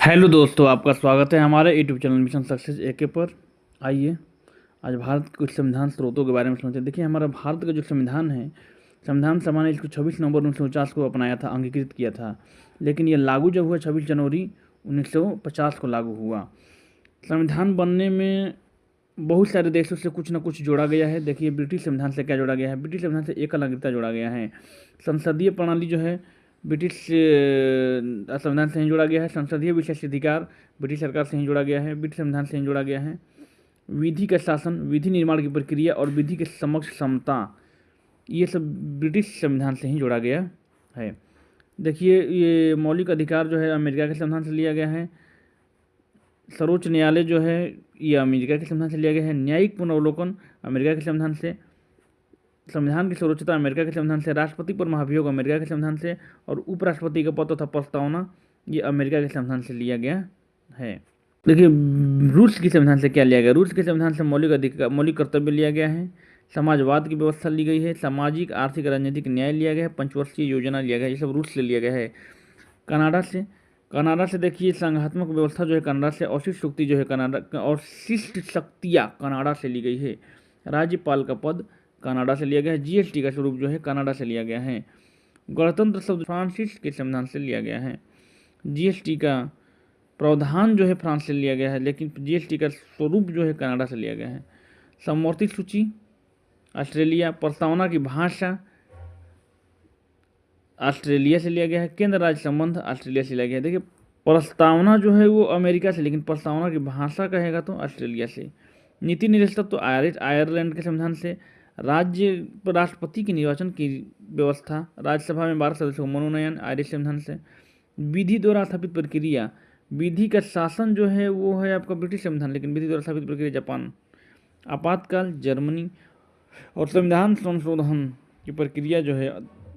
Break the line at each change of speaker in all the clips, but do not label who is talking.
Hello दोस्तों, आपका स्वागत है हमारे यूट्यूब चैनल मिशन सक्सेस एके पर। आइए आज भारत के कुछ संविधान स्रोतों के बारे में समझते हैं। देखिए, हमारा भारत का जो संविधान है, संविधान सभा ने इसको 26 नवंबर 1949 को अपनाया था, अंगीकृत किया था। लेकिन ये लागू जब हुआ 26 जनवरी 1950 को लागू हुआ। संविधान बनने में बहुत सारे देशों से कुछ ना कुछ जोड़ा गया है। देखिए, ब्रिटिश संविधान से क्या जोड़ा गया है। ब्रिटिश संविधान से एकल नागरिकता जोड़ा गया है। संसदीय प्रणाली जो है ब्रिटिश संविधान से ही जोड़ा गया है। संसदीय विशेषाधिकार ब्रिटिश सरकार से ही जोड़ा गया है, ब्रिटिश संविधान से ही जोड़ा गया है। विधि का शासन, विधि निर्माण की प्रक्रिया और विधि के समक्ष समता, ये सब ब्रिटिश संविधान से ही जोड़ा गया है। देखिए, ये मौलिक अधिकार जो है अमेरिका के संविधान से लिया गया है। सर्वोच्च न्यायालय जो है ये अमेरिका के संविधान से लिया गया है। न्यायिक पुनर्वलोकन अमेरिका के संविधान से। संविधान की सर्वोच्चता अमेरिका के संविधान से। राष्ट्रपति पर महाभियोग अमेरिका के संविधान से। और उपराष्ट्रपति का पद तथा प्रस्तावना ये अमेरिका के संविधान से लिया गया है। देखिए, रूस के संविधान से क्या लिया गया। रूस के संविधान से मौलिक कर्तव्य लिया गया है। समाजवाद की व्यवस्था ली गई है। सामाजिक, आर्थिक, राजनीतिक न्याय लिया गया है। पंचवर्षीय योजना लिया गया है। ये सब रूस से लिया गया है। कनाडा से देखिए, संघात्मक व्यवस्था जो है कनाडा से। अवशिष्ट शक्ति जो है कनाडा, और शिष्ट शक्तियाँ कनाडा से ली गई है। राज्यपाल का पद कनाडा से लिया गया है। जीएसटी का स्वरूप जो है कनाडा से लिया गया है। गणतंत्र शब्द फ्रांसीस के संविधान से लिया गया है। जीएसटी का प्रावधान जो है फ्रांस से लिया गया है, लेकिन जीएसटी का स्वरूप जो है कनाडा से लिया गया है। समवर्ती सूची ऑस्ट्रेलिया। प्रस्तावना की भाषा ऑस्ट्रेलिया से लिया गया है। केंद्र राज्य संबंध ऑस्ट्रेलिया से लिया गया है। देखिए, प्रस्तावना जो है वो अमेरिका से, लेकिन प्रस्तावना की भाषा कहेगा तो ऑस्ट्रेलिया से। नीति निर्देशक तो आयरलैंड के संविधान से। राष्ट्रपति के निर्वाचन की व्यवस्था, राज्यसभा में 12 सदस्यों का मनोनयन आयरिश संविधान से। विधि द्वारा स्थापित प्रक्रिया, विधि का शासन जो है वो है आपका ब्रिटिश संविधान, लेकिन विधि द्वारा स्थापित प्रक्रिया जापान। आपातकाल जर्मनी। और संविधान संशोधन की प्रक्रिया जो है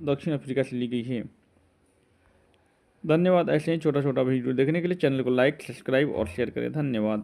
दक्षिण अफ्रीका से ली गई है। धन्यवाद। ऐसे ही छोटा छोटा वीडियो देखने के लिए चैनल को लाइक, सब्सक्राइब और शेयर करें। धन्यवाद।